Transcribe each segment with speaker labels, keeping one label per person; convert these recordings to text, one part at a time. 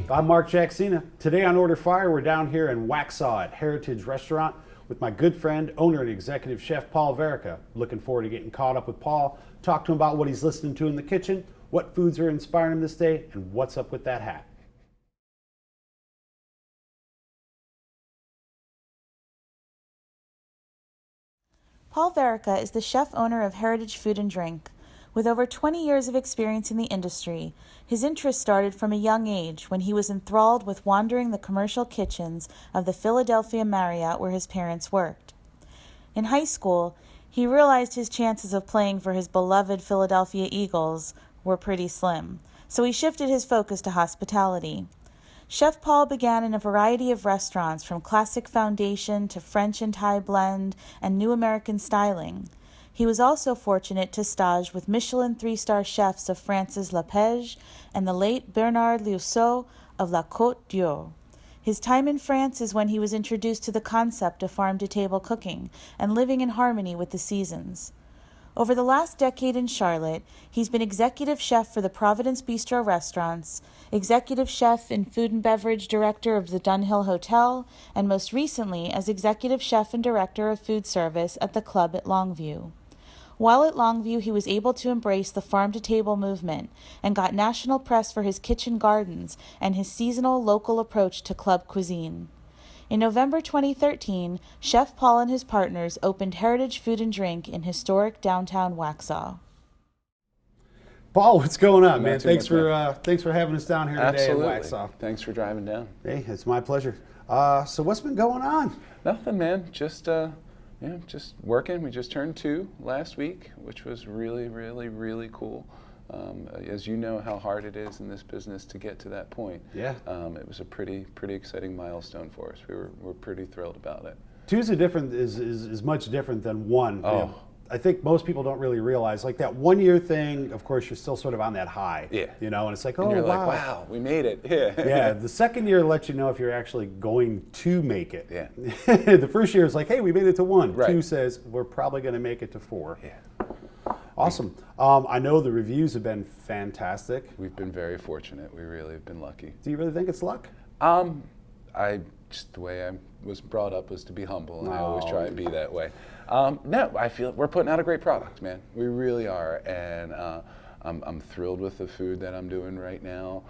Speaker 1: Hey, I'm Mark Jacksina. Today on Order Fire, we're down here in Waxhaw at Heritage Restaurant with my good friend, owner and executive chef Paul Verica. Looking forward to getting caught up with Paul, talk to him about what he's listening to in the kitchen, what foods are inspiring him this day, and what's up with that hat.
Speaker 2: Paul Verica is the chef-owner of Heritage Food and Drink. With over 20 years of experience in the industry, his interest started from a young age when he was enthralled with wandering the commercial kitchens of the Philadelphia Marriott where his parents worked. In high school, he realized his chances of playing for his beloved Philadelphia Eagles were pretty slim, so he shifted his focus to hospitality. Chef Paul began in a variety of restaurants, from classic foundation to French and Thai blend and new American styling. He was also fortunate to stage with Michelin 3-star chefs of France's La Pege and the late Bernard Liusseau of La Côte d'Or. His time in France is when he was introduced to the concept of farm-to-table cooking and living in harmony with the seasons. Over the last decade in Charlotte, he's been executive chef for the Providence Bistro restaurants, executive chef and food and beverage director of the Dunhill Hotel, and most recently as executive chef and director of food service at the club at Longview. While at Longview, he was able to embrace the farm-to-table movement and got national press for his kitchen gardens and his seasonal local approach to club cuisine. In November 2013, Chef Paul and his partners opened Heritage Food and Drink in historic downtown Waxhaw.
Speaker 1: Paul, what's going on, man? Thanks for having us down here today in
Speaker 3: Absolutely.
Speaker 1: Waxhaw.
Speaker 3: Thanks for driving down.
Speaker 1: Hey, it's my pleasure. So what's been going on?
Speaker 3: Nothing, man. Just working. We just turned 2 last week, which was really, really, really cool. As you know how hard it is in this business to get to that point.
Speaker 1: Yeah.
Speaker 3: It was a pretty exciting milestone for us. We're pretty thrilled about it.
Speaker 1: 2 is much different than 1.
Speaker 3: Oh.
Speaker 1: You know, I think most people don't really realize, like, that 1 year thing, of course, you're still sort of on that high.
Speaker 3: Yeah.
Speaker 1: You know, and it's like,
Speaker 3: And
Speaker 1: oh,
Speaker 3: you're
Speaker 1: wow.
Speaker 3: like, wow, we made it. Yeah.
Speaker 1: Yeah, the second year lets you know if you're actually going to make it.
Speaker 3: Yeah.
Speaker 1: The first year is like, hey, we made it to 1.
Speaker 3: Right.
Speaker 1: 2 says, we're probably going to make it to 4.
Speaker 3: Yeah.
Speaker 1: Awesome. I know the reviews have been fantastic.
Speaker 3: We've been very fortunate. We really have been lucky.
Speaker 1: Do you really think it's luck?
Speaker 3: Just the way I was brought up was to be humble, and I always
Speaker 1: Oh.
Speaker 3: try and be that way. No, I feel we're putting out a great product, man. We really are, and I'm thrilled with the food that I'm doing right now.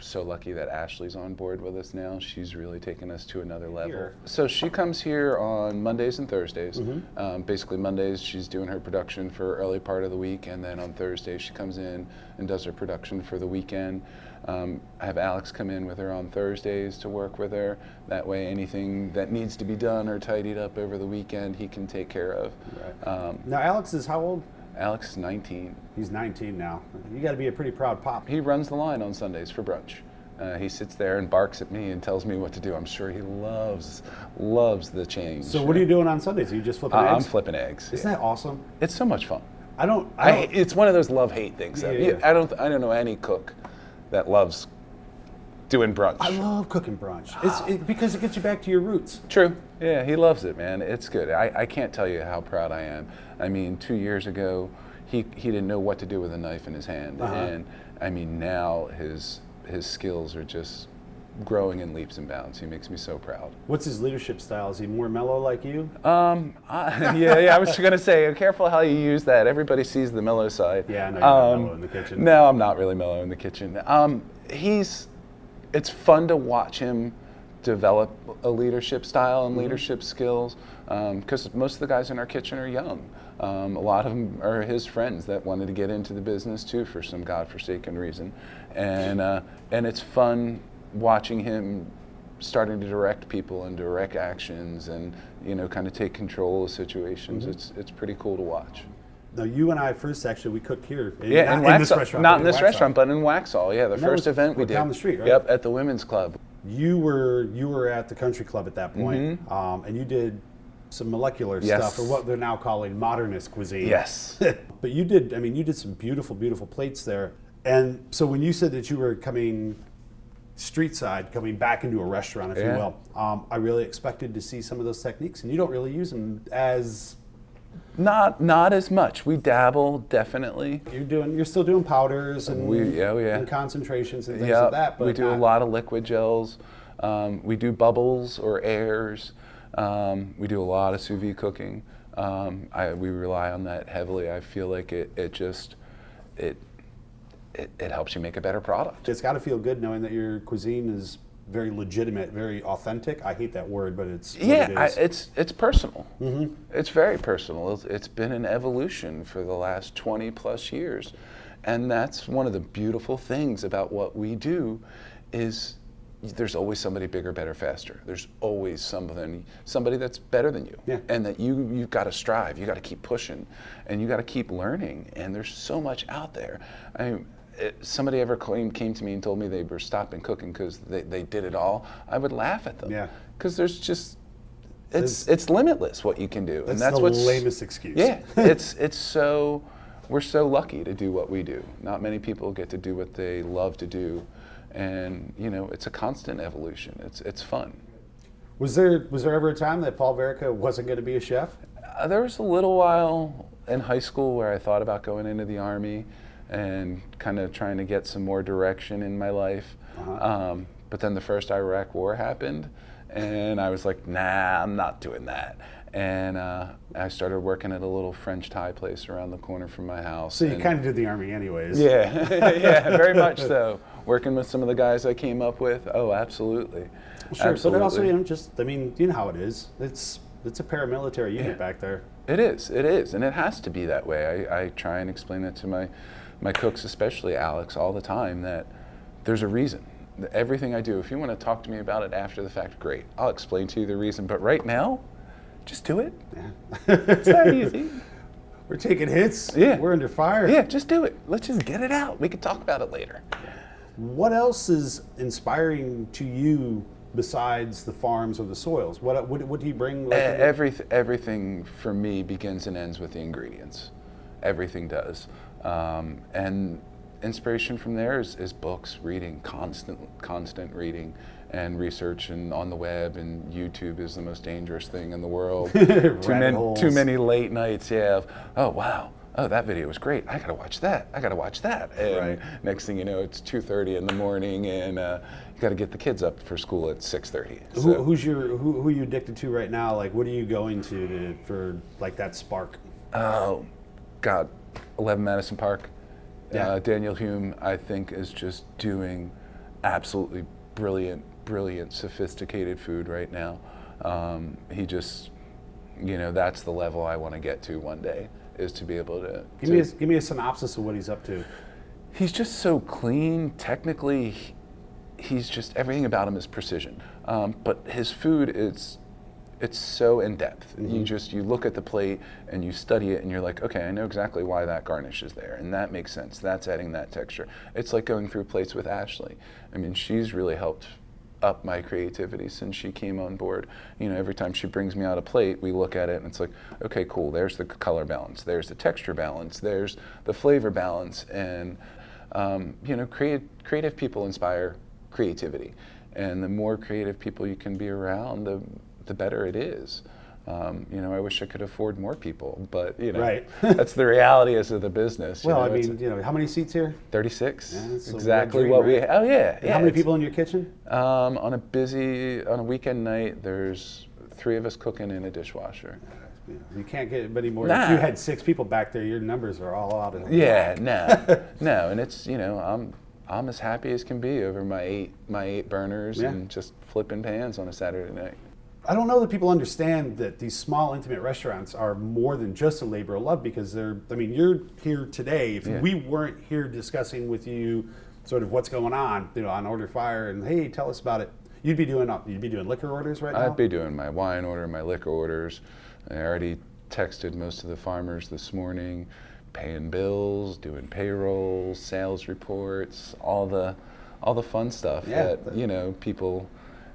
Speaker 3: So lucky that Ashley's on board with us now. She's really taken us to another level.
Speaker 1: Here.
Speaker 3: So she comes here on Mondays and Thursdays.
Speaker 1: Mm-hmm.
Speaker 3: Basically Mondays she's doing her production for early part of the week, and then on Thursdays she comes in and does her production for the weekend. I have Alex come in with her on Thursdays to work with her. That way anything that needs to be done or tidied up over the weekend he can take care of.
Speaker 1: Right. Now, Alex is how old?
Speaker 3: Alex is 19.
Speaker 1: He's 19 now. You got to be a pretty proud pop.
Speaker 3: He runs the line on Sundays for brunch. He sits there and barks at me and tells me what to do. I'm sure he loves the change.
Speaker 1: So what are you doing on Sundays? Are you just flipping eggs?
Speaker 3: I'm flipping eggs.
Speaker 1: Isn't that awesome?
Speaker 3: It's so much fun.
Speaker 1: I don't.
Speaker 3: It's one of those love-hate things.
Speaker 1: Yeah.
Speaker 3: I don't know any cook that loves doing brunch.
Speaker 1: I love cooking brunch. Because it gets you back to your roots.
Speaker 3: True. Yeah, he loves it, man. It's good. I can't tell you how proud I am. I mean, 2 years ago, he didn't know what to do with a knife in his hand, and I mean now his skills are just growing in leaps and bounds. He makes me so proud.
Speaker 1: What's his leadership style? Is he more mellow like you?
Speaker 3: Yeah, I was going to say, careful how you use that. Everybody sees the mellow side.
Speaker 1: Yeah, I know you're not mellow in the kitchen.
Speaker 3: No, I'm not really mellow in the kitchen. It's fun to watch him develop a leadership style and leadership skills, because most of the guys in our kitchen are young. A lot of them are his friends that wanted to get into the business too for some godforsaken reason, and it's fun watching him starting to direct people and direct actions, and kind of take control of situations. It's pretty cool to watch.
Speaker 1: No, you and I first we cooked here.
Speaker 3: In
Speaker 1: this restaurant.
Speaker 3: Not in this restaurant, but in Waxhaw. Yeah, the first event we did
Speaker 1: down the street, right?
Speaker 3: Yep, at the Women's Club.
Speaker 1: You were at the country club at that point, and you did some molecular stuff, or what they're now calling modernist cuisine.
Speaker 3: Yes.
Speaker 1: But you did some beautiful, beautiful plates there. And so when you said that you were coming street side, coming back into a restaurant, if you will, I really expected to see some of those techniques, and you don't really use them as
Speaker 3: Not as much. We dabble, definitely.
Speaker 1: You're still doing powders and,
Speaker 3: Yeah.
Speaker 1: and concentrations and things
Speaker 3: Yeah,
Speaker 1: like that. But
Speaker 3: we do a
Speaker 1: not-
Speaker 3: lot of liquid gels. We do bubbles or airs. We do a lot of sous vide cooking. We rely on that heavily. I feel like it helps you make a better product.
Speaker 1: It's got to feel good knowing that your cuisine is very legitimate, very authentic. I hate that word, but it's what it is.
Speaker 3: It's personal. Mm-hmm. It's very personal. It's been an evolution for the last 20 plus years, and that's one of the beautiful things about what we do, is there's always somebody bigger, better, faster. There's always somebody that's better than you, and that you've got to strive. You got to keep pushing, and you got to keep learning. And there's so much out there. Somebody ever came to me and told me they were stopping cooking because they did it all, I would laugh at them.
Speaker 1: Yeah.
Speaker 3: Because there's just, it's limitless what you can do.
Speaker 1: That's the lamest excuse.
Speaker 3: Yeah, we're so lucky to do what we do. Not many people get to do what they love to do. And it's a constant evolution. It's fun.
Speaker 1: Was there ever a time that Paul Verica wasn't going to be a chef?
Speaker 3: There was a little while in high school where I thought about going into the Army and kind of trying to get some more direction in my life. But then the first Iraq War happened, and I was like, nah, I'm not doing that. And I started working at a little French Thai place around the corner from my house.
Speaker 1: So you kind of did the Army anyways.
Speaker 3: Yeah, yeah, very much so. Working with some of the guys I came up with, oh, absolutely.
Speaker 1: Sure,
Speaker 3: absolutely.
Speaker 1: but it also, you know how it is. It's a paramilitary unit back there.
Speaker 3: It is, and it has to be that way. I try and explain that to my cooks, especially Alex, all the time, that there's a reason. Everything I do, if you want to talk to me about it after the fact, great. I'll explain to you the reason, but right now, just do it.
Speaker 1: Yeah.
Speaker 3: It's that easy.
Speaker 1: We're taking hits.
Speaker 3: Yeah.
Speaker 1: We're under fire.
Speaker 3: Yeah, just do it. Let's just get it out. We can talk about it later.
Speaker 1: What else is inspiring to you besides the farms or the soils? What do you bring?
Speaker 3: Everything for me begins and ends with the ingredients. Everything does. And inspiration from there is books, reading, constant reading and research, and on the web, and YouTube is the most dangerous thing in the world. Too many late nights, oh wow, oh that video was great, I gotta watch that, and next thing you know it's 2:30 in the morning, and you gotta get the kids up for school at 6:30. So.
Speaker 1: Who are you addicted to right now? Like, what are you going to for like that spark?
Speaker 3: Oh God, 11 Madison Park.
Speaker 1: Yeah.
Speaker 3: Daniel Hume, I think, is just doing absolutely brilliant, sophisticated food right now. He just, that's the level I want to get to one day, is to be able to...
Speaker 1: Give me a synopsis of what he's up to.
Speaker 3: He's just so clean. Technically, he's just, everything about him is precision. But his food it's so in depth. Mm-hmm. You look at the plate and you study it and you're like, okay, I know exactly why that garnish is there, and that makes sense. That's adding that texture. It's like going through plates with Ashley. I mean, she's really helped up my creativity since she came on board. Every time she brings me out a plate, we look at it and it's like, okay, cool, there's the color balance, there's the texture balance, there's the flavor balance, and creative people inspire creativity. And the more creative people you can be around, the better it is. I wish I could afford more people, but that's the reality of the business.
Speaker 1: Well, how many seats here?
Speaker 3: 36.
Speaker 1: Yeah, that's
Speaker 3: exactly
Speaker 1: dream,
Speaker 3: what
Speaker 1: right?
Speaker 3: Oh yeah.
Speaker 1: How many people in your kitchen?
Speaker 3: On a weekend night, there's 3 of us cooking in a dishwasher.
Speaker 1: You can't get any more.
Speaker 3: Nah.
Speaker 1: If you had 6 people back there, your numbers are all out of
Speaker 3: Yeah, no, and it's I'm as happy as can be over my eight burners and just flipping pans on a Saturday night.
Speaker 1: I don't know that people understand that these small, intimate restaurants are more than just a labor of love, because you're here today. If we weren't here discussing with you sort of what's going on, on Order Fire, and hey, tell us about it, you'd be doing liquor orders right now?
Speaker 3: I'd be doing my wine order, my liquor orders. I already texted most of the farmers this morning, paying bills, doing payrolls, sales reports, all the fun stuff that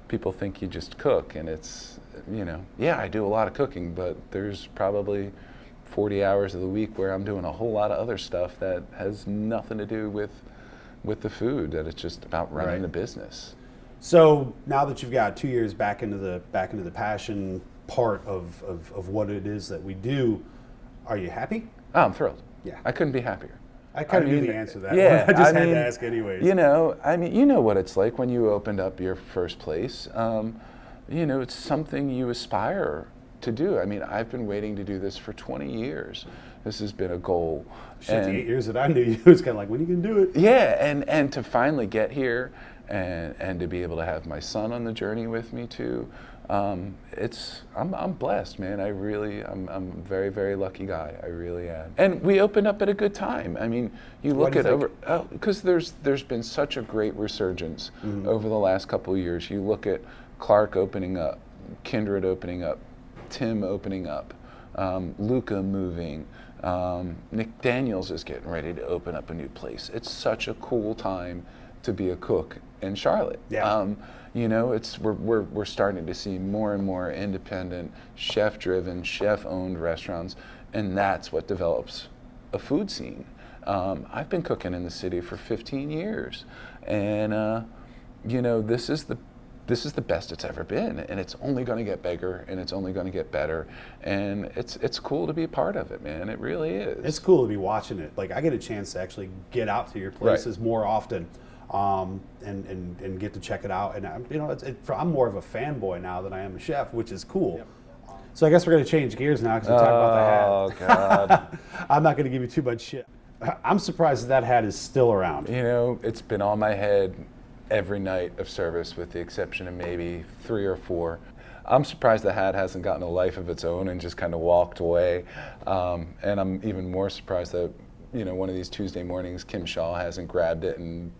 Speaker 3: people think you just cook, and it's I do a lot of cooking, but there's probably 40 hours of the week where I'm doing a whole lot of other stuff that has nothing to do with the food, that it's just about running the business.
Speaker 1: So now that you've got 2 years back into the passion part of what it is that we do, Are you happy?
Speaker 3: Oh, I'm thrilled.
Speaker 1: Yeah.
Speaker 3: I couldn't be happier.
Speaker 1: I kind of knew
Speaker 3: mean,
Speaker 1: the answer to that.
Speaker 3: Yeah,
Speaker 1: one. I just had
Speaker 3: mean,
Speaker 1: to ask anyways.
Speaker 3: You know, I mean, you know what it's like when you opened up your first place. You know, it's something you aspire to do. I mean, I've been waiting to do this for 20 years. This has been a goal.
Speaker 1: Shit, the 8 years that I knew you, it was kind of like, when are you going to do it?
Speaker 3: Yeah, and to finally get here and to be able to have my son on the journey with me too. I'm blessed, man. I'm a very, very lucky guy. I really am. And we opened up at a good time. I mean, you look at because there's been such a great resurgence over the last couple of years. You look at Clark opening up, Kindred opening up, Tim opening up, Luca moving. Nick Daniels is getting ready to open up a new place. It's such a cool time to be a cook in Charlotte.
Speaker 1: Yeah.
Speaker 3: You know, we're starting to see more and more independent, chef-driven, chef-owned restaurants, and that's what develops a food scene. I've been cooking in the city for 15 years, and you know, this is the best it's ever been, and it's only going to get bigger, and it's only going to get better, and it's cool to be a part of it, man. It really is.
Speaker 1: It's cool to be watching it. Like, I get a chance to actually get out to your places more often, and get to check it out. And I'm more of a fanboy now than I am a chef, which is cool. Yep. So I guess we're going to change gears now because we talked about the hat.
Speaker 3: Oh God!
Speaker 1: I'm not going to give you too much shit. I'm surprised that hat is still around.
Speaker 3: You know, it's been on my head every night of service, with the exception of maybe 3 or 4. I'm surprised the hat hasn't gotten a life of its own and just kind of walked away. And I'm even more surprised that, you know, one of these Tuesday mornings, Kim Shaw hasn't grabbed it and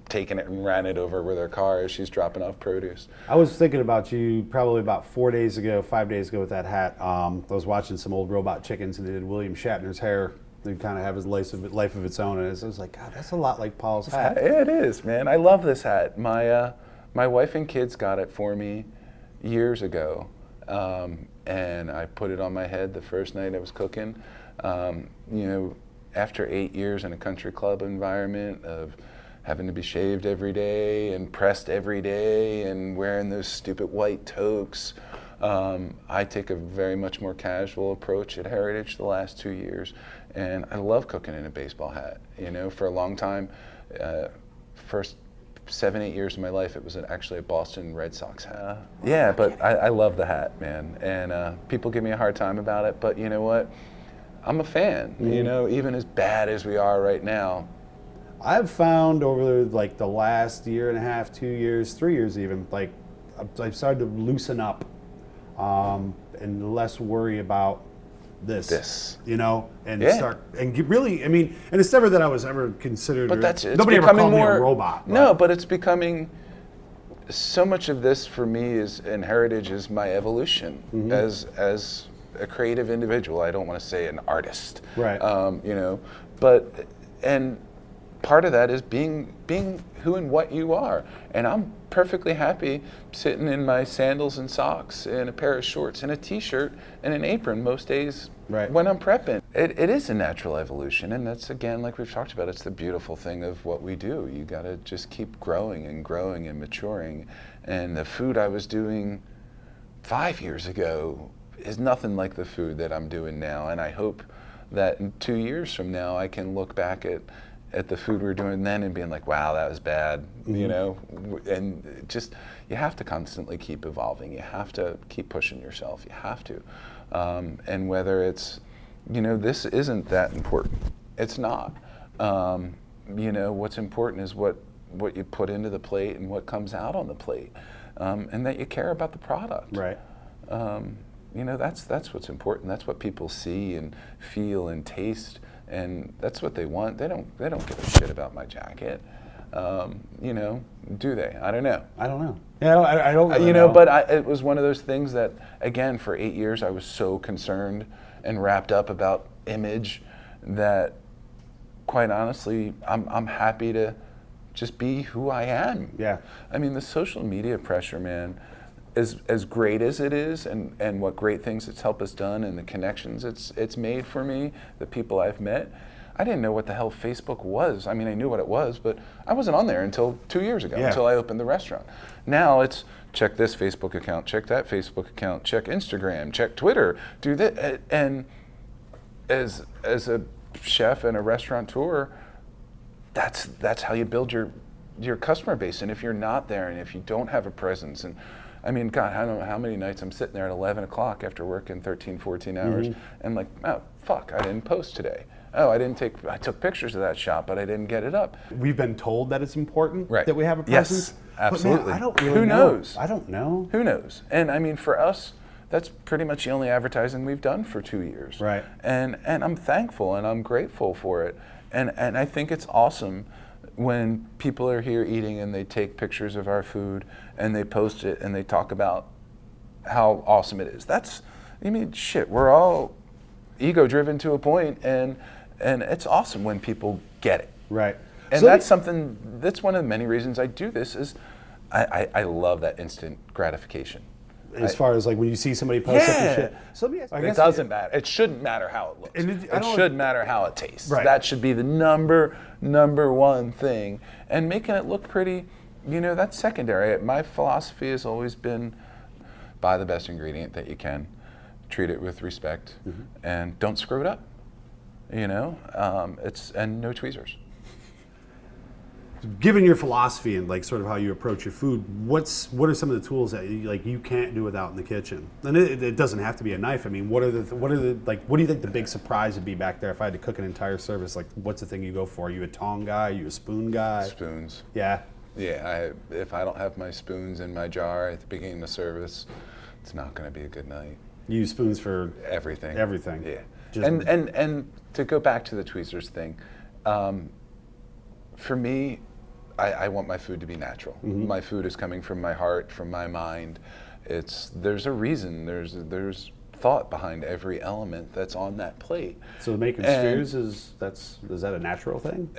Speaker 3: taken it and ran it over with her car as she's dropping off produce.
Speaker 1: I was thinking about you probably about 5 days ago with that hat. I was watching some old Robot Chickens, and they did William Shatner's hair. They kind of have his life of its own, and I was like, God, that's a lot like Paul's hat.
Speaker 3: It is, man. I love this hat. My wife and kids got it for me years ago, and I put it on my head the first night I was cooking. You know, after 8 years in a country club environment of having to be shaved every day and pressed every day and wearing those stupid white toques, I take a very much more casual approach at Heritage the last 2 years, and I love cooking in a baseball hat. You know, for a long time, first 7-8 years of my life, it was actually a Boston Red Sox hat. Yeah, but I love the hat, man, and people give me a hard time about it, but you know what? I'm a fan. You know, even as bad as we are right now.
Speaker 1: I've found over like the last year and a half, 2 years, 3 years even, like I've started to loosen up and less worry about this, you know, and start and really. I mean, and it's never that I was ever considered.
Speaker 3: But it's
Speaker 1: nobody ever called me a robot. But.
Speaker 3: No, but it's becoming. So much of this for me and Heritage is my evolution as a creative individual. I don't want to say an artist,
Speaker 1: right?
Speaker 3: You know, but and part of that is being who and what you are, and I'm perfectly happy sitting in my sandals and socks and a pair of shorts and a t-shirt and an apron most days when I'm prepping. It is a natural evolution, and that's, again, like we've talked about, it's the beautiful thing of what we do. You got to just keep growing and growing and maturing, and the food I was doing 5 years ago is nothing like the food that I'm doing now, and I hope that in 2 years from now I can look back at the food we were doing then and being like, wow, that was bad, you know? And just, you have to constantly keep evolving. You have to keep pushing yourself. You have to. And whether it's, you know, this isn't that important. It's not. You know, what's important is what you put into the plate and what comes out on the plate. And that you care about the product.
Speaker 1: Right.
Speaker 3: You know, that's what's important. That's what people see and feel and taste, and that's what they want. They don't give a shit about my jacket. You know, do they? I don't know.
Speaker 1: I don't know. Yeah, I don't really
Speaker 3: you know. But it was one of those things that, again, for 8 years I was so concerned and wrapped up about image that, quite honestly, I'm happy to just be who I am.
Speaker 1: Yeah.
Speaker 3: I mean, the social media pressure, man, as great as it is, and what great things it's helped us done, and the connections it's made for me, the people I've met. I didn't know what the hell Facebook was. I mean, I knew what it was, but I wasn't on there until 2 years ago, until I opened the restaurant. Now it's check this Facebook account, check that Facebook account, check Instagram, check Twitter, do that, and as a chef and a restaurateur, that's how you build your customer base. And if you're not there, and if you don't have a presence, and I mean, God, I don't know how many nights I'm sitting there at 11 o'clock after working 13, 14 hours, and like, oh, fuck, I didn't post today. Oh, I took pictures of that shot, but I didn't get it up.
Speaker 1: We've been told that it's important
Speaker 3: Right.
Speaker 1: that we have a presence.
Speaker 3: Yes, absolutely.
Speaker 1: But man, I don't really
Speaker 3: Who
Speaker 1: know.
Speaker 3: knows?
Speaker 1: I don't know.
Speaker 3: Who knows? And I mean, for us, that's pretty much the only advertising we've done for 2 years.
Speaker 1: Right.
Speaker 3: And I'm thankful and I'm grateful for it. And I think it's awesome when people are here eating and they take pictures of our food and they post it and they talk about how awesome it is. Shit, we're all ego driven to a point, and it's awesome when people get it.
Speaker 1: Right.
Speaker 3: And
Speaker 1: So
Speaker 3: that's one of the many reasons I do this is I love that instant gratification.
Speaker 1: as far as like when you see somebody post up
Speaker 3: Yeah.
Speaker 1: and shit. So let me ask, I
Speaker 3: It
Speaker 1: guess
Speaker 3: doesn't matter. It shouldn't matter how it looks.
Speaker 1: And I
Speaker 3: It
Speaker 1: don't-
Speaker 3: should matter how it tastes.
Speaker 1: Right.
Speaker 3: That should be the number one thing. And making it look pretty, that's secondary. My philosophy has always been buy the best ingredient that you can, treat it with respect, and don't screw it up. And no tweezers.
Speaker 1: Given your philosophy and like sort of how you approach your food, what are some of the tools that you can't do without in the kitchen? And it doesn't have to be a knife. I mean, what do you think the big surprise would be back there if I had to cook an entire service? Like, what's the thing you go for? Are you a tong guy? Are you a spoon guy?
Speaker 3: Spoons.
Speaker 1: Yeah.
Speaker 3: Yeah, if I don't have my spoons in my jar at the beginning of the service, it's not going to be a good night.
Speaker 1: You use spoons for
Speaker 3: Everything.
Speaker 1: everything.
Speaker 3: Yeah.
Speaker 1: Just-
Speaker 3: And to go back to the tweezers thing, for me, I want my food to be natural. My food is coming from my heart, from my mind. There's a reason. There's thought behind every element that's on that plate.
Speaker 1: So making
Speaker 3: And-
Speaker 1: spheres is that a natural thing?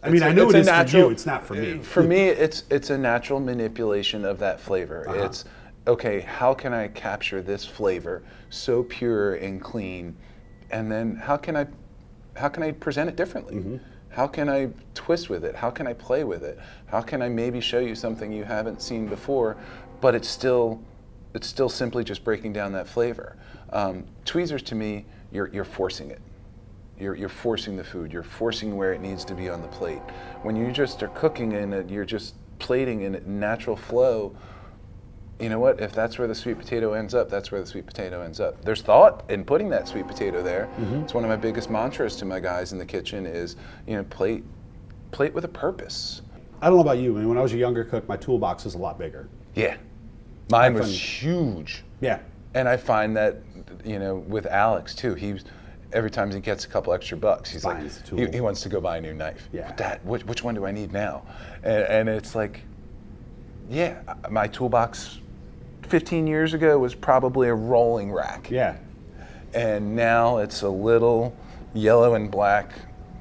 Speaker 1: I
Speaker 3: It's
Speaker 1: mean, I know
Speaker 3: it's
Speaker 1: it
Speaker 3: a
Speaker 1: is for
Speaker 3: natural-
Speaker 1: you. It's not for me.
Speaker 3: For me, it's a natural manipulation of that flavor.
Speaker 1: Uh-huh.
Speaker 3: It's okay. How can I capture this flavor so pure and clean, and then how can I present it differently? How can I twist with it? How can I play with it? How can I maybe show you something you haven't seen before, but it's still simply just breaking down that flavor. Tweezers to me, you're forcing it. You're forcing the food. You're forcing where it needs to be on the plate. When you just are cooking in it, you're just plating in natural flow. You know what? If that's where the sweet potato ends up, that's where the sweet potato ends up. There's thought in putting that sweet potato there. It's one of my biggest mantras to my guys in the kitchen is, plate with a purpose.
Speaker 1: I don't know about you. I mean, when I was a younger cook, my toolbox was a lot bigger.
Speaker 3: Yeah. Mine was
Speaker 1: find-
Speaker 3: huge.
Speaker 1: Yeah.
Speaker 3: And I find that, with Alex too, every time he gets a couple extra bucks, he's like,
Speaker 1: Buys a tool.
Speaker 3: he wants to go buy a new knife.
Speaker 1: Yeah.
Speaker 3: Dad, which one do I need now? And it's like, yeah, my toolbox 15 years ago was probably a rolling rack.
Speaker 1: Yeah.
Speaker 3: And now it's a little yellow and black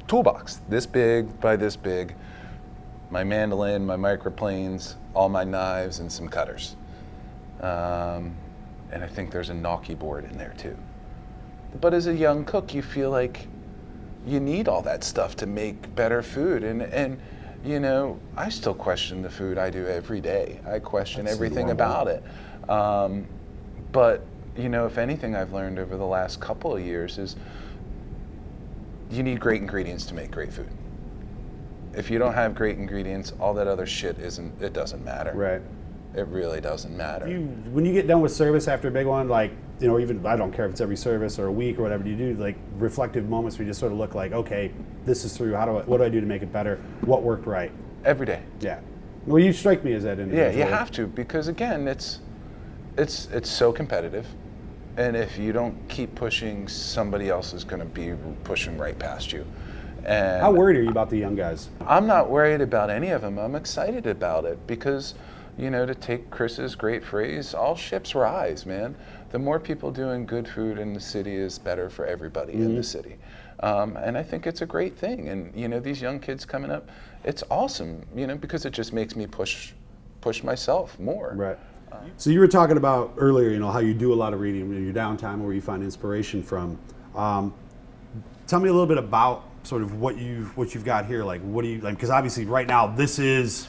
Speaker 3: toolbox, this big by this big. My mandolin, my microplanes, all my knives, and some cutters. And I think there's a gnocchi board in there too. But as a young cook, you feel like you need all that stuff to make better food. And I still question the food I do every day. I question
Speaker 1: That's
Speaker 3: everything
Speaker 1: normal.
Speaker 3: about it. But, if anything I've learned over the last couple of years is you need great ingredients to make great food. If you don't have great ingredients, all that other shit it doesn't matter.
Speaker 1: Right.
Speaker 3: It really doesn't matter.
Speaker 1: When you get done with service after a big one, like, even I don't care if it's every service or a week or whatever, do you do like reflective moments where you just sort of look like, okay, this is through. What do I do to make it better? What worked right?
Speaker 3: Every day.
Speaker 1: Yeah. Well, you strike me as that individual.
Speaker 3: Yeah, you have to, because again, it's so competitive, and if you don't keep pushing, somebody else is going to be pushing right past you. And
Speaker 1: How worried are you about the young guys?
Speaker 3: I'm not worried about any of them. I'm excited about it because, to take Chris's great phrase, all ships rise, man. The more people doing good food in the city is better for everybody in the city. And I think it's a great thing. And, these young kids coming up, it's awesome, because it just makes me push myself more.
Speaker 1: Right. So you were talking about earlier, how you do a lot of reading in your downtime, where you find inspiration from. Tell me a little bit about sort of what you've got here. Like, what do you like? Because obviously, right now, this is.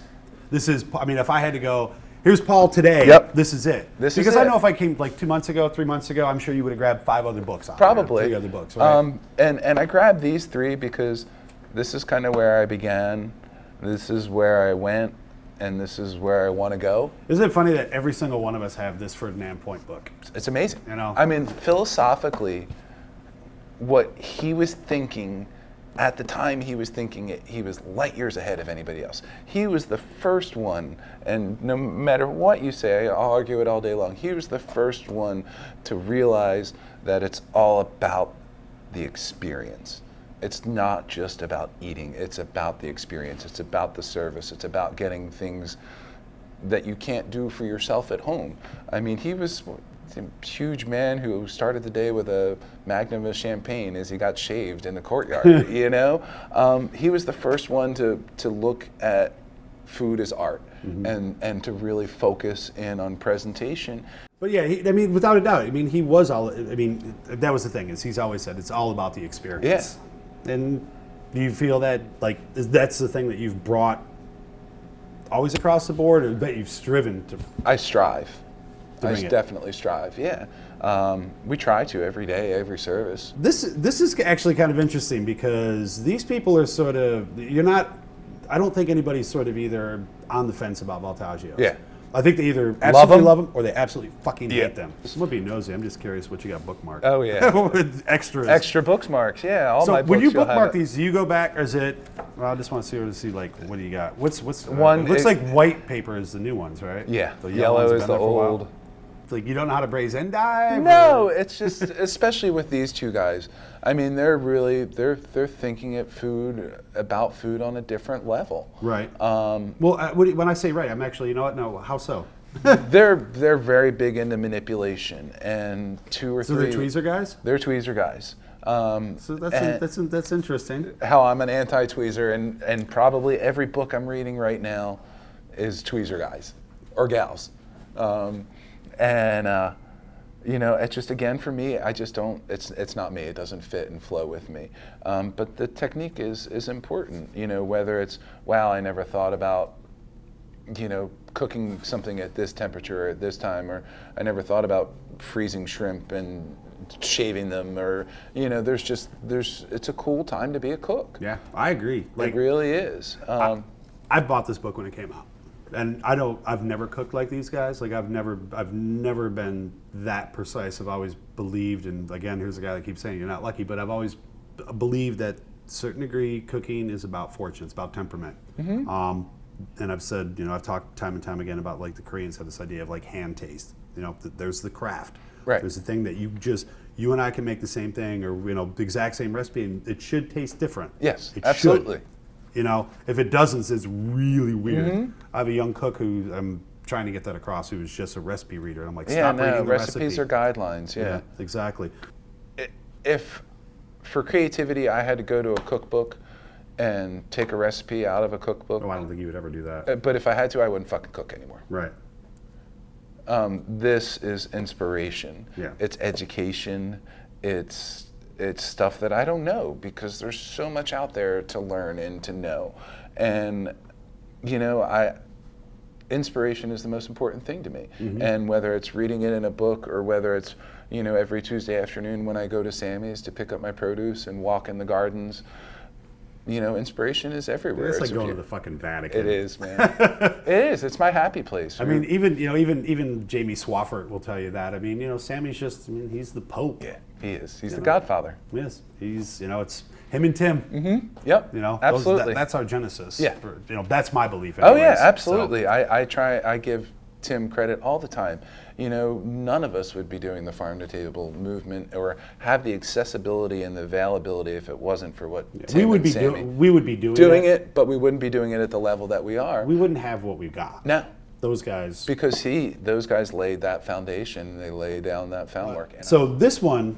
Speaker 1: I mean, if I had to go, Here's Paul today.
Speaker 3: Yep.
Speaker 1: This is it.
Speaker 3: Because
Speaker 1: I know if I came like 2 months ago, 3 months ago, I'm sure you would have grabbed 5 other books on
Speaker 3: Probably.
Speaker 1: 3 other books, right?
Speaker 3: And I grabbed these 3 because this is kind of where I began. This is where I went, and this is where I want to go.
Speaker 1: Isn't it funny that every single one of us have this Ferdinand Point book?
Speaker 3: It's amazing.
Speaker 1: You know?
Speaker 3: I mean, philosophically, what he was thinking at the time he was thinking it, he was light years ahead of anybody else. He was the first one, and no matter what you say, I'll argue it all day long, he was the first one to realize that it's all about the experience. It's not just about eating, it's about the experience, it's about the service, it's about getting things that you can't do for yourself at home. I mean, he was a huge man who started the day with a magnum of champagne as he got shaved in the courtyard, you know? He was the first one to look at food as art, and to really focus in on presentation.
Speaker 1: But yeah, I mean, without a doubt, I mean, he was all, I mean, that was the thing, is he's always said it's all about the experience.
Speaker 3: Yeah.
Speaker 1: And do you feel that, like, that's the thing that you've brought always across the board, or that you've striven to?
Speaker 3: I strive. I
Speaker 1: bring it.
Speaker 3: definitely strive, yeah. We try to every day, every service.
Speaker 1: This is actually kind of interesting, because these people are sort of, I don't think anybody's sort of either on the fence about Voltaggio.
Speaker 3: Yeah.
Speaker 1: I think they either absolutely
Speaker 3: 'em.
Speaker 1: love them or they absolutely fucking
Speaker 3: Yeah.
Speaker 1: hate them. I'm gonna be nosy. I'm just curious what you got bookmarked.
Speaker 3: Oh, yeah.
Speaker 1: With extras.
Speaker 3: Extra bookmarks, yeah. All
Speaker 1: So
Speaker 3: my books
Speaker 1: when you
Speaker 3: you'll have
Speaker 1: bookmark
Speaker 3: it.
Speaker 1: these, do you go back, or is it? Well, I just want to see like, what do you got? What's
Speaker 3: One,
Speaker 1: It looks
Speaker 3: it-
Speaker 1: like white paper is the new ones, right?
Speaker 3: Yeah,
Speaker 1: The
Speaker 3: yellow
Speaker 1: ones have
Speaker 3: is
Speaker 1: been
Speaker 3: the
Speaker 1: there for a while.
Speaker 3: old.
Speaker 1: It's like, you don't know how to braise endive?
Speaker 3: No,
Speaker 1: or-
Speaker 3: it's just, especially with these 2 guys. I mean, they're thinking about food on a different level.
Speaker 1: Right. Well, when I say right, I'm actually, you know what? No, how so?
Speaker 3: They're very big into manipulation, and 2 or 3.
Speaker 1: So they're tweezer guys?
Speaker 3: They're tweezer guys.
Speaker 1: So
Speaker 3: and
Speaker 1: that's interesting.
Speaker 3: how I'm an anti-tweezer, and probably every book I'm reading right now is tweezer guys or gals. You know, it's just, again, for me, I just don't, it's not me. It doesn't fit and flow with me. But the technique is important, you know, whether it's, wow, I never thought about, you know, cooking something at this temperature or at this time, or I never thought about freezing shrimp and shaving them, or, you know, it's a cool time to be a cook.
Speaker 1: Yeah, I agree.
Speaker 3: It really is.
Speaker 1: I bought this book when it came out, and I've never cooked like these guys. Like, I've never been that precise. I've always believed, and again, here's a guy that keeps saying you're not lucky, but I've always believed that to a certain degree cooking is about fortune, it's about temperament. And I've said, you know, I've talked time and time again about, like, the Koreans have this idea of, like, hand taste. You know, there's the craft.
Speaker 3: Right.
Speaker 1: There's the thing that you and I can make the same thing, or, you know, the exact same recipe, and it should taste different.
Speaker 3: Yes,
Speaker 1: It
Speaker 3: absolutely.
Speaker 1: should. You know, if it doesn't, it's really weird. I have a young cook who I'm trying to get that across, who's just a recipe reader. I'm like, stop reading the
Speaker 3: recipes
Speaker 1: recipe.
Speaker 3: are guidelines, yeah.
Speaker 1: Exactly.
Speaker 3: If for creativity I had to go to a cookbook and take a recipe out of a cookbook,
Speaker 1: Oh, I don't think you would ever do that.
Speaker 3: but if I had to, I wouldn't fucking cook anymore.
Speaker 1: Right.
Speaker 3: This is inspiration.
Speaker 1: Yeah.
Speaker 3: It's education. It's stuff that I don't know, because there's so much out there to learn and to know. And, you know, inspiration is the most important thing to me. And whether it's reading it in a book, or whether it's, you know, every Tuesday afternoon when I go to Sammy's to pick up my produce and walk in the gardens, you know, inspiration is everywhere.
Speaker 1: It's like going to the fucking Vatican.
Speaker 3: It is, man. It is. It's my happy place.
Speaker 1: I mean, even Jamie Swafford will tell you that. I mean, you know, Sammy's just, I mean, he's the Pope.
Speaker 3: yeah, he is. He's the Godfather.
Speaker 1: Yes, he's, you know, it's him and Tim.
Speaker 3: Yep.
Speaker 1: You know,
Speaker 3: absolutely.
Speaker 1: that's our genesis.
Speaker 3: Yeah.
Speaker 1: You know, that's my belief.
Speaker 3: Oh yeah,
Speaker 1: anyways.
Speaker 3: absolutely. I give Tim credit all the time. You know, none of us would be doing the farm to table movement or have the accessibility and the availability if it wasn't for what Tim
Speaker 1: we would
Speaker 3: and
Speaker 1: be
Speaker 3: Sammy
Speaker 1: doing
Speaker 3: it, but we wouldn't be doing it at the level that we are.
Speaker 1: We wouldn't have what we've got.
Speaker 3: No,
Speaker 1: Those guys.
Speaker 3: because those guys laid that foundation. They laid down that foundwork.
Speaker 1: So this one,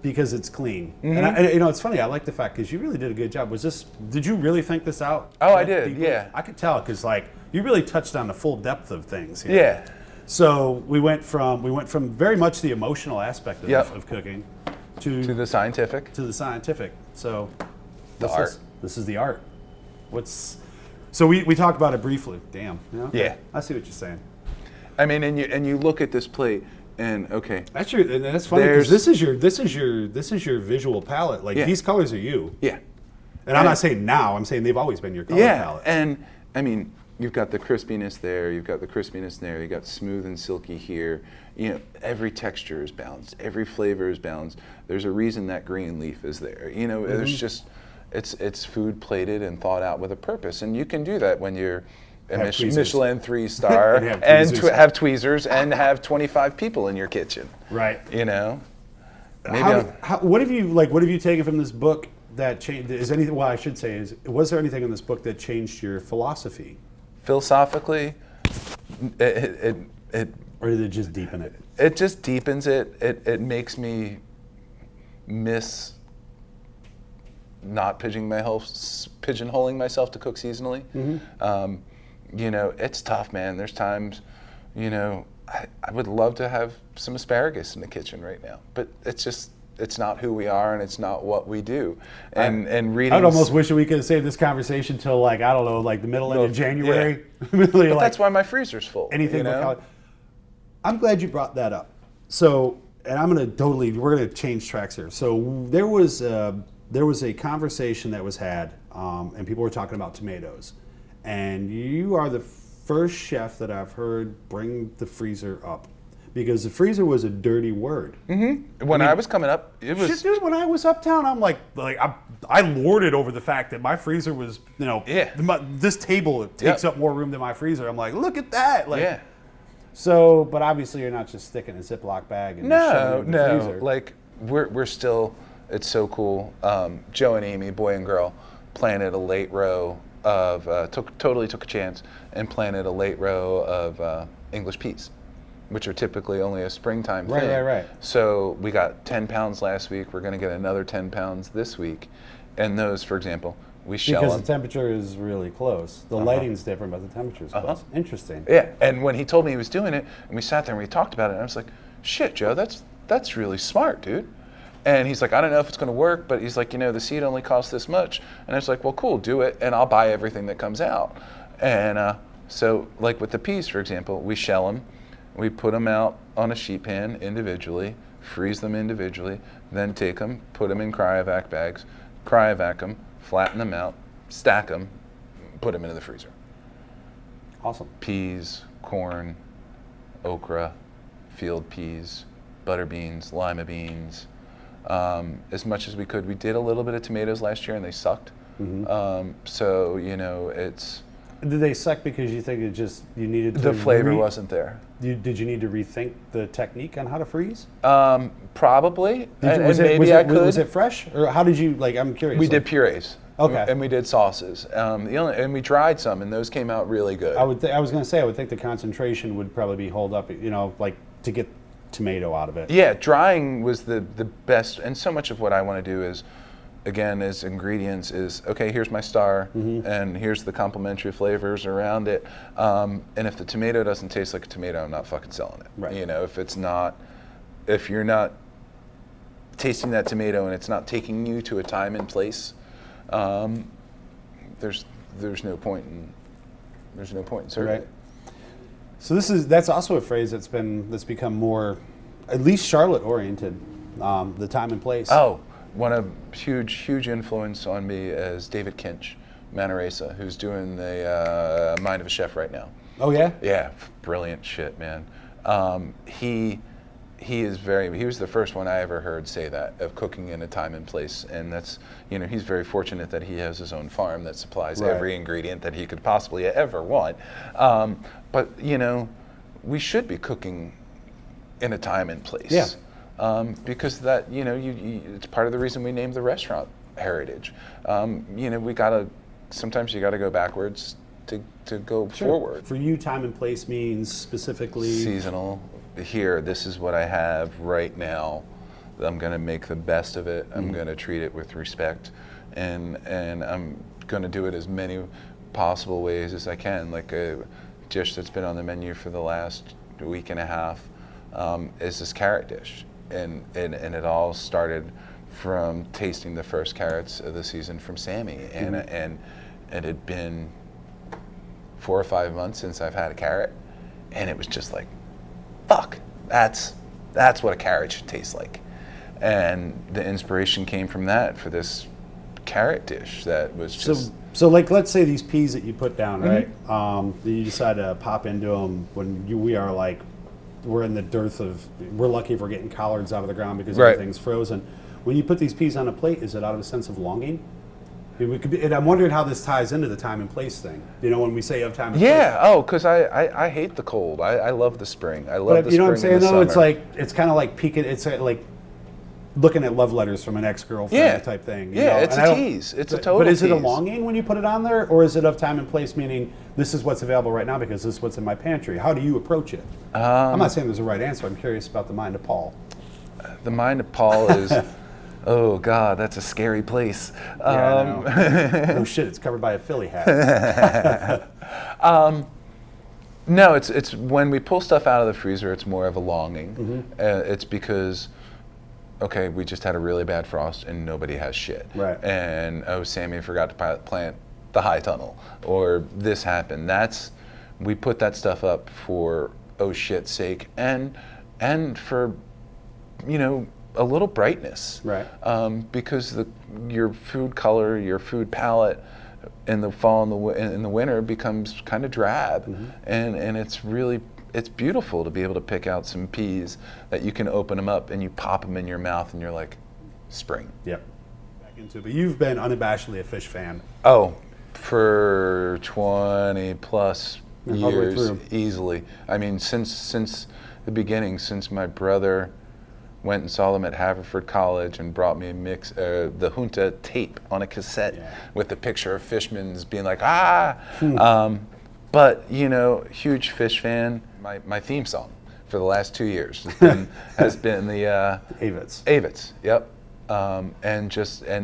Speaker 1: because it's clean, and you know, it's funny. I like the fact, because you really did a good job. Did you really think this out?
Speaker 3: Oh, I
Speaker 1: Like,
Speaker 3: did, yeah.
Speaker 1: I could tell, because like you really touched on the full depth of things here.
Speaker 3: Yeah.
Speaker 1: So we went from very much the emotional aspect of,
Speaker 3: Yep.
Speaker 1: of cooking
Speaker 3: To the scientific.
Speaker 1: to the scientific. So
Speaker 3: The art.
Speaker 1: This is the art. So we talked about it briefly. Damn. Yeah.
Speaker 3: Yeah.
Speaker 1: I see what you're saying.
Speaker 3: I mean, and you look at this plate, and okay,
Speaker 1: And that's funny because this is your visual palette. Like these colors are you.
Speaker 3: Yeah.
Speaker 1: And I'm not saying now. I'm saying they've always been your color palette.
Speaker 3: And I mean, you've got the crispiness there. You've got the crispiness there. You got smooth and silky here. You know, every texture is balanced. Every flavor is balanced. There's a reason that green leaf is there. You know, there's just it's food plated and thought out with a purpose, and you can do that when you're a Michelin 3-star and have tweezers and have 25 people in your kitchen.
Speaker 1: Right.
Speaker 3: You know.
Speaker 1: What have you taken from this book that changed? Is anything? Well, I should say was there anything in this book that changed your philosophy?
Speaker 3: Philosophically,
Speaker 1: Or did it just deepen it?
Speaker 3: It just deepens it. It makes me miss not pigeonholing myself to cook seasonally. You know, it's tough, man. There's times, you know, I would love to have some asparagus in the kitchen right now, but it's not who we are and it's not what we do. And reading,
Speaker 1: I'd almost wish that we could have saved this conversation till like, I don't know, like the middle end of January.
Speaker 3: But that's why my freezer's full.
Speaker 1: Anything but I'm glad you brought that up. So, and we're gonna change tracks here. So there was a conversation that was had, and people were talking about tomatoes. And you are the first chef that I've heard bring the freezer up, because the freezer was a dirty word.
Speaker 3: When I was coming up, it was.
Speaker 1: Shit, dude, when I was uptown, I'm like I lorded over the fact that my freezer was, you know, this table takes up more room than my freezer. I'm like, look at that, like. So, but obviously you're not just sticking a Ziploc bag and shoving it in the freezer.
Speaker 3: Like we're still. It's so cool. Joe and Amy, boy and girl, planted a late row of totally took a chance and planted a late row of English peas, which are typically only a springtime thing.
Speaker 1: Right.
Speaker 3: So we got 10 pounds last week. We're going to get another 10 pounds this week, and those, for example, we shell
Speaker 1: because
Speaker 3: them.
Speaker 1: the temperature is really that's the lighting's different, but the temperature's close. Interesting.
Speaker 3: Yeah, and when he told me he was doing it, and we sat there and we talked about it, and I was like, "Shit, Joe, that's really smart, dude." And he's like, I don't know if it's going to work, but he's like, you know, the seed only costs this much. And I was like, well, cool, do it, and I'll buy everything that comes out. And so, like with the peas, for example, we shell them, we put them out on a sheet pan individually, freeze them individually, then take them, put them in cryovac bags, cryovac them, flatten them out, stack them, put them into the freezer.
Speaker 1: Awesome.
Speaker 3: Peas, corn, okra, field peas, butter beans, lima beans. As much as we could. We did a little bit of tomatoes last year and they sucked. So, you know, it's...
Speaker 1: Did they suck because you think you needed to...
Speaker 3: The flavor wasn't there.
Speaker 1: Did you need to rethink the technique on how to freeze?
Speaker 3: Probably.
Speaker 1: Was it fresh? Or how did you, I'm curious.
Speaker 3: We did purees.
Speaker 1: Okay.
Speaker 3: And we did sauces. And we dried some and those came out really good.
Speaker 1: I was going to say, I would think the concentration would probably be hold up, you know, like to get tomato out of it.
Speaker 3: Yeah, drying was the best, and so much of what I want to do is, again, as ingredients is, okay, here's my star, and here's the complementary flavors around it, and if the tomato doesn't taste like a tomato, I'm not fucking selling it.
Speaker 1: Right.
Speaker 3: You know, if you're not tasting that tomato and it's not taking you to a time and place, there's no point in serving it.
Speaker 1: So that's also a phrase that's become more, at least Charlotte oriented, the time and place.
Speaker 3: Oh, one of huge influence on me is David Kinch, Manresa, who's doing the Mind of a Chef right now.
Speaker 1: Oh yeah?
Speaker 3: Yeah, brilliant shit, man. He was the first one I ever heard say that, of cooking in a time and place, and that's, you know, he's very fortunate that he has his own farm that supplies every ingredient that he could possibly ever want. But, you know, we should be cooking in a time and place.
Speaker 1: Yeah.
Speaker 3: Because that, you know, it's part of the reason we named the restaurant Heritage. You know, sometimes you gotta go backwards to go forward.
Speaker 1: For you, time and place means specifically?
Speaker 3: Seasonal. Here, this is what I have right now. I'm going to make the best of it. I'm going to treat it with respect, and I'm going to do it as many possible ways as I can. Like a dish that's been on the menu for the last week and a half is this carrot dish, and it all started from tasting the first carrots of the season from Sammy, and it had been 4 or 5 months since I've had a carrot. and it was just like, fuck, that's what a carrot should taste like. And the inspiration came from that for this carrot dish that was just.
Speaker 1: So like, let's say these peas that you put down, right? That you decide to pop into them when we are like, we're in the dearth of, we're lucky if we're getting collards out of the ground because
Speaker 3: Right.
Speaker 1: everything's frozen. When you put these peas on a plate, is it out of a sense of longing? I mean, and I'm wondering how this ties into the time and place thing. You know, when we say you have time and place.
Speaker 3: Yeah. Oh, because I hate the cold. I love the spring. I love the
Speaker 1: You know what I'm
Speaker 3: spring
Speaker 1: saying
Speaker 3: and the
Speaker 1: though? It's
Speaker 3: summer.
Speaker 1: like, it's kind of like peeking, it's like looking at love letters from an ex-girlfriend
Speaker 3: Yeah.
Speaker 1: type thing. you
Speaker 3: Yeah,
Speaker 1: know?
Speaker 3: it's
Speaker 1: And
Speaker 3: a
Speaker 1: I don't-
Speaker 3: tease. It's a total
Speaker 1: But is it a
Speaker 3: tease.
Speaker 1: longing when you put it on there, or is it of time and place, meaning this is what's available right now because this is what's in my pantry? How do you approach it? I'm not saying there's a right answer. I'm curious about the mind of Paul.
Speaker 3: The mind of Paul is, oh God, that's a scary place.
Speaker 1: Yeah, I know. No shit, it's covered by a Philly hat.
Speaker 3: No, it's when we pull stuff out of the freezer, it's more of a longing. It's because, okay, we just had a really bad frost and nobody has shit.
Speaker 1: Right.
Speaker 3: And oh, Sammy forgot to plant the high tunnel, or this happened. We put that stuff up for oh shit's sake, and for, a little brightness.
Speaker 1: Right.
Speaker 3: Because your food color, your food palette, in the fall and in the winter becomes kind of drab, and it's beautiful to be able to pick out some peas that you can open them up and you pop them in your mouth and you're like, spring.
Speaker 1: Yep. Back into it. But you've been unabashedly a fish fan.
Speaker 3: Oh, for 20 plus
Speaker 1: All the way
Speaker 3: years,
Speaker 1: through.
Speaker 3: easily. I mean, since the beginning, since my brother went and saw them at Haverford College and brought me the Junta tape on a cassette with the picture of Fishman's being like, but, huge fish fan. My theme song for the last 2 years has been the
Speaker 1: Avits.
Speaker 3: Avits, yep. And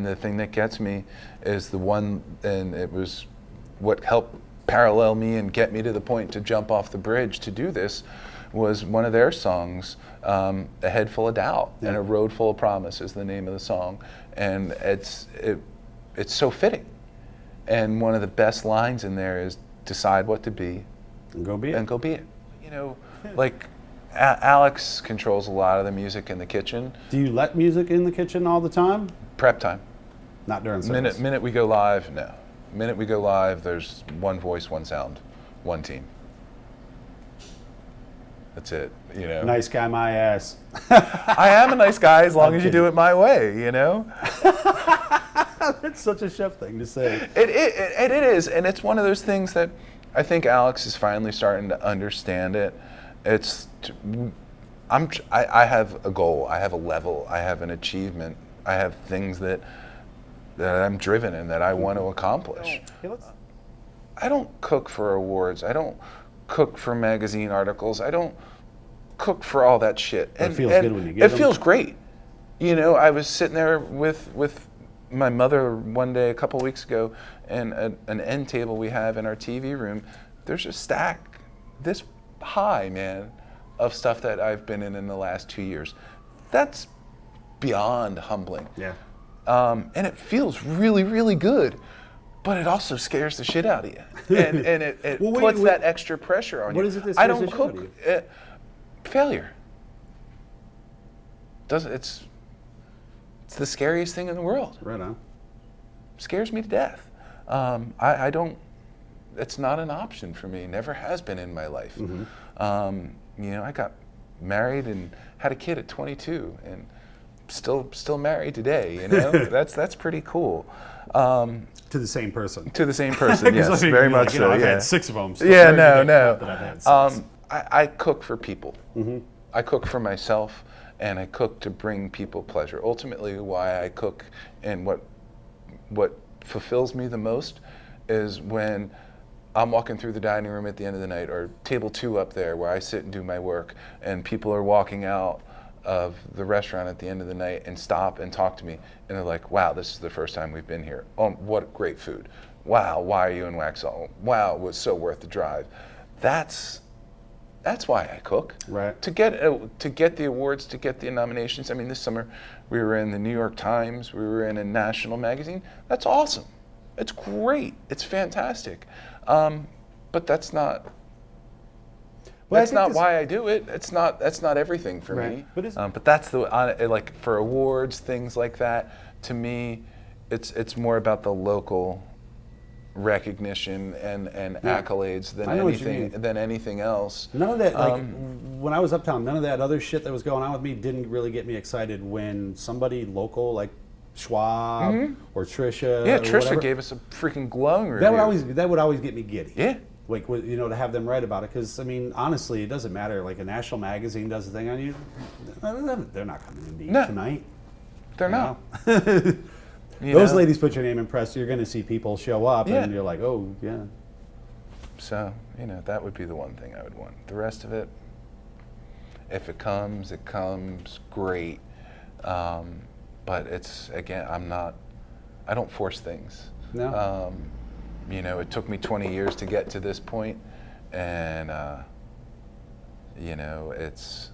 Speaker 3: the thing that gets me is the one, and it was what helped parallel me and get me to the point to jump off the bridge to do this, was one of their songs, A Head Full of Doubt, and A Road Full of Promise is the name of the song. And it's so fitting. And one of the best lines in there is, decide what to be.
Speaker 1: And go be it.
Speaker 3: And go be it. Like Alex controls a lot of the music in the kitchen.
Speaker 1: Do you let music in the kitchen all the time?
Speaker 3: Prep time.
Speaker 1: Not during service.
Speaker 3: Minute we go live, no. Minute we go live, there's one voice, one sound, one team. That's it,
Speaker 1: Nice guy, my ass.
Speaker 3: I am a nice guy as long
Speaker 1: I'm
Speaker 3: as you
Speaker 1: kidding.
Speaker 3: do it my way,
Speaker 1: That's such a chef thing to say.
Speaker 3: It is, and it's one of those things that I think Alex is finally starting to understand it. I have a goal, I have a level, I have an achievement, I have things that I'm driven in, that I want to accomplish. I don't cook for awards. I don't cook for magazine articles. I don't cook for all that shit.
Speaker 1: But it feels good when you get
Speaker 3: it
Speaker 1: them.
Speaker 3: feels great. I was sitting there with my mother one day a couple weeks ago, and an end table we have in our TV room, there's a stack this high, man, of stuff that I've been in the last 2 years. That's beyond humbling.
Speaker 1: Yeah.
Speaker 3: And it feels really, really good, but it also scares the shit out of you, and it
Speaker 1: Well, wait,
Speaker 3: puts
Speaker 1: wait.
Speaker 3: that extra pressure on you.
Speaker 1: What is it that
Speaker 3: I
Speaker 1: scares
Speaker 3: don't
Speaker 1: the shit out of
Speaker 3: cook.
Speaker 1: you?
Speaker 3: Failure. It's the scariest thing in the world.
Speaker 1: Right on.
Speaker 3: Scares me to death. I don't. It's not an option for me. Never has been in my life. I got married and had a kid at 22, and still married today. That's pretty cool.
Speaker 1: To the same person.
Speaker 3: To the same person, yes,
Speaker 1: I mean,
Speaker 3: very
Speaker 1: you're
Speaker 3: much
Speaker 1: like,
Speaker 3: so.
Speaker 1: I've
Speaker 3: yeah.
Speaker 1: had 6 of them. So
Speaker 3: Yeah,
Speaker 1: very
Speaker 3: no,
Speaker 1: good
Speaker 3: no.
Speaker 1: that I've had 6.
Speaker 3: I cook for people. I cook for myself, and I cook to bring people pleasure. Ultimately, why I cook and what fulfills me the most is when I'm walking through the dining room at the end of the night, or table 2 up there where I sit and do my work, and people are walking out of the restaurant at the end of the night and stop and talk to me, and they're like, wow, this is the first time we've been here. Oh, what great food. Wow, why are you in Waxhaw? Wow, it was so worth the drive. That's why I cook.
Speaker 1: Right.
Speaker 3: To get the awards, to get the nominations. I mean, this summer we were in the New York Times, we were in a national magazine. That's awesome. It's great. It's fantastic. But that's not
Speaker 1: Well,
Speaker 3: that's not why I do it. That's not everything for
Speaker 1: Right.
Speaker 3: me.
Speaker 1: But
Speaker 3: But that's like for awards, things like that. To me, it's more about the local recognition and accolades
Speaker 1: I know what you
Speaker 3: than anything else.
Speaker 1: None of that, like, when I was uptown, none of that other shit that was going on with me didn't really get me excited when somebody local, like Schwab or Trisha.
Speaker 3: Yeah,
Speaker 1: or
Speaker 3: Trisha
Speaker 1: whatever,
Speaker 3: gave us a freaking glowing review.
Speaker 1: that would always get me giddy.
Speaker 3: Yeah.
Speaker 1: Like, you know, to have them write about it, because I mean, honestly, it doesn't matter. Like, a national magazine does a thing on you, they're not coming in to eat tonight.
Speaker 3: They're not.
Speaker 1: Those ladies put your name in press. You're going to see people show up,
Speaker 3: Yeah.
Speaker 1: and you're like, oh yeah.
Speaker 3: So, that would be the one thing I would want. The rest of it, if it comes, great. But it's, again, I don't force things.
Speaker 1: No.
Speaker 3: It took me 20 years to get to this point, and it's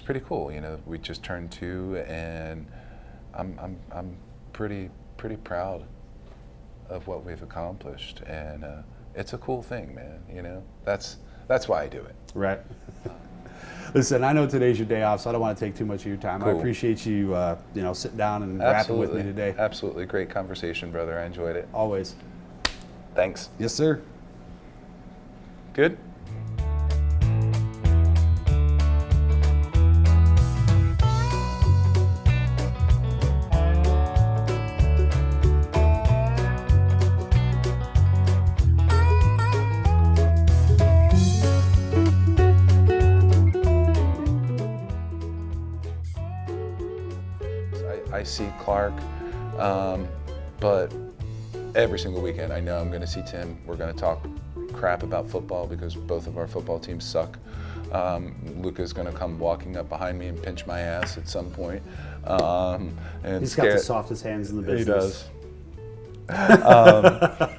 Speaker 3: pretty cool. We just turned 2, and I'm pretty proud of what we've accomplished, and it's a cool thing, man. That's why I do it.
Speaker 1: Right. Listen, I know today's your day off, so I don't want to take too much of your time.
Speaker 3: Cool.
Speaker 1: I appreciate you, sitting down and rapping with me today.
Speaker 3: Absolutely, great conversation, brother. I enjoyed it.
Speaker 1: Always.
Speaker 3: Thanks.
Speaker 1: Yes, sir.
Speaker 3: Good. I see Clark, but every single weekend I know I'm going to see Tim. We're going to talk crap about football because both of our football teams suck. Luca's going to come walking up behind me and pinch my ass at some point. And
Speaker 1: He's got the softest hands in the business.
Speaker 3: He does.